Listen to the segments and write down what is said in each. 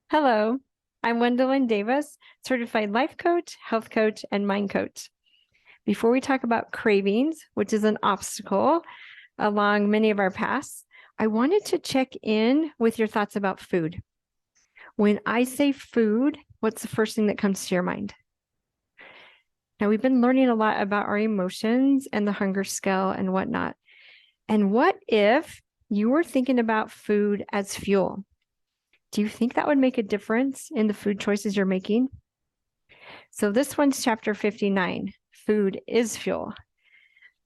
Hello, I'm Gwendolyn Davis, certified life coach, health coach, and mind coach. Before we talk about cravings, which is an obstacle along many of our paths, I wanted to check in with your thoughts about food. When I say food, what's the first thing that comes to your mind? Now, we've been learning a lot about our emotions and the hunger scale and whatnot. And what if you were thinking about food as fuel? Do you think that would make a difference in the food choices you're making? So this one's chapter 59, food is fuel.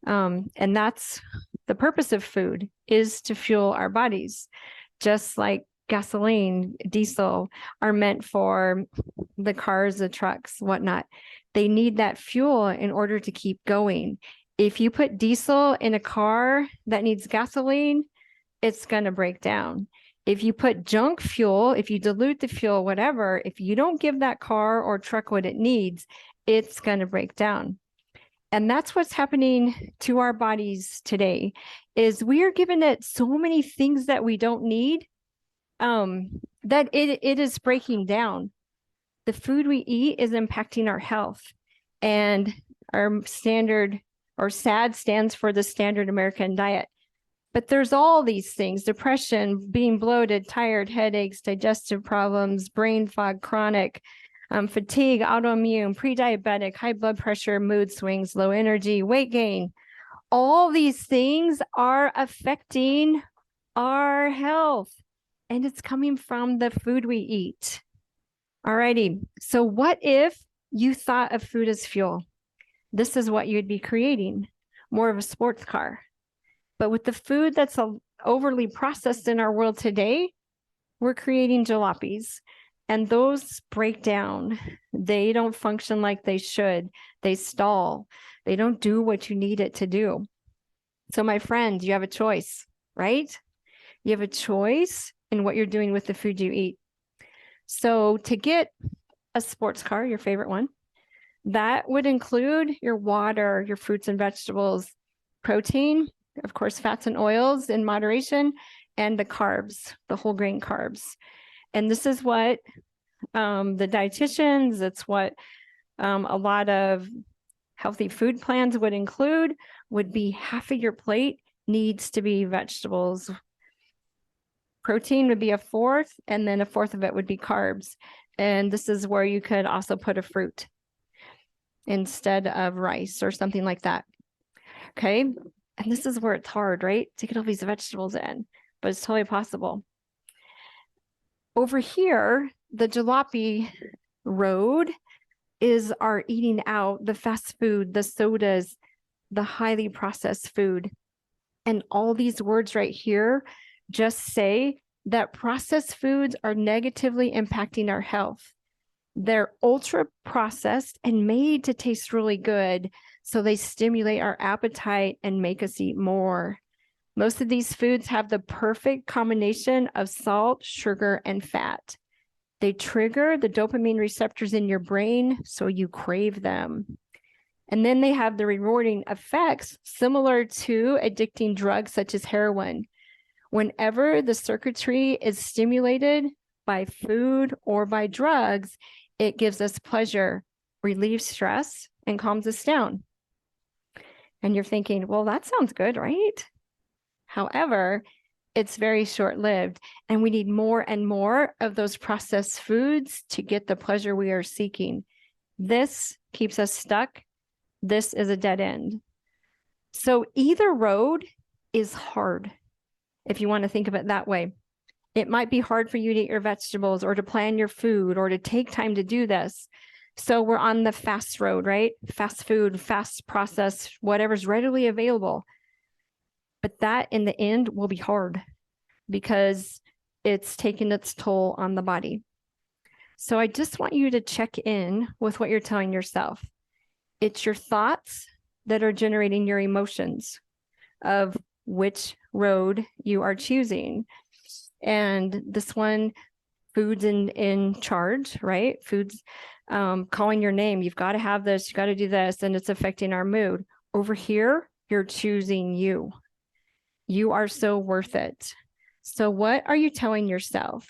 And that's the purpose of food is to fuel our bodies, just like gasoline, diesel are meant for the cars, the trucks, whatnot. They need that fuel in order to keep going. If you put diesel in a car that needs gasoline, it's going to break down. If you put junk fuel, if you dilute the fuel, whatever, if you don't give that car or truck what it needs, it's going to break down. And that's what's happening to our bodies today is we are given it so many things that we don't need that it is breaking down. The food we eat is impacting our health. And our standard or SAD stands for the standard American diet. But there's all these things, depression, being bloated, tired, headaches, digestive problems, brain fog, chronic, fatigue, autoimmune, pre-diabetic, high blood pressure, mood swings, low energy, weight gain. All these things are affecting our health, and it's coming from the food we eat. All righty. So what if you thought of food as fuel? This is what you'd be creating, more of a sports car. But with the food that's overly processed in our world today, we're creating jalopies. And those break down. They don't function like they should. They stall. They don't do what you need it to do. So my friend, you have a choice, right? You have a choice in what you're doing with the food you eat. So to get a sports car, your favorite one, that would include your water, your fruits and vegetables, protein, of course, fats and oils in moderation, and the carbs, the whole grain carbs. And this is what the dietitians, it's what a lot of healthy food plans would include, would be half of your plate needs to be vegetables. Protein would be a fourth, and then a fourth of it would be carbs. And this is where you could also put a fruit instead of rice or something like that. Okay. And this is where it's hard, right? To get all these vegetables in, but it's totally possible. Over here, the jalopy road is our eating out, the fast food, the sodas, the highly processed food. And all these words right here just say that processed foods are negatively impacting our health. They're ultra processed and made to taste really good. So they stimulate our appetite and make us eat more. Most of these foods have the perfect combination of salt, sugar, and fat. They trigger the dopamine receptors in your brain, so you crave them. And then they have the rewarding effects similar to addicting drugs such as heroin. Whenever the circuitry is stimulated by food or by drugs, it gives us pleasure, relieves stress, and calms us down. And you're thinking, well, that sounds good, right? However, it's very short-lived, and we need more and more of those processed foods to get the pleasure we are seeking. This keeps us stuck. This is a dead end. So either road is hard, if you want to think of it that way. It might be hard for you to eat your vegetables or to plan your food or to take time to do this. So we're on the fast road, right? Fast food, fast process, whatever's readily available. But that in the end will be hard because it's taking its toll on the body. So I just want you to check in with what you're telling yourself. It's your thoughts that are generating your emotions of which road you are choosing. And this one, food's in charge, right? Food's calling your name. You've got to have this, you got to do this, and it's affecting our mood. Over here, you're choosing you. You are so worth it. So what are you telling yourself?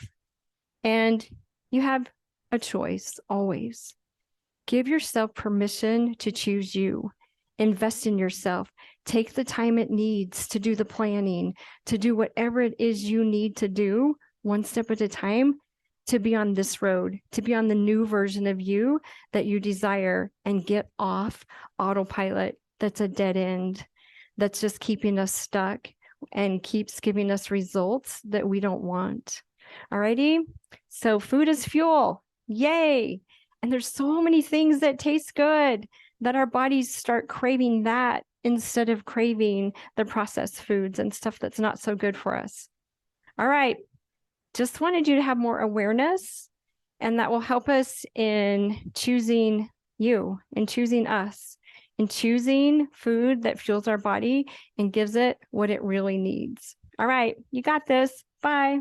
And You have a choice always. Give yourself permission to choose you. Invest in yourself. Take the time it needs to do the planning, to do whatever it is you need to do, one step at a time, to be on this road, to be on the new version of you that you desire, and get off autopilot. That's a dead end. That's just keeping us stuck and keeps giving us results that we don't want. Alrighty. So food is fuel. Yay. And there's so many things that taste good that our bodies start craving that instead of craving the processed foods and stuff that's not so good for us. All right. Just wanted you to have more awareness, and that will help us in choosing you and choosing us and choosing food that fuels our body and gives it what it really needs. All right. You got this. Bye.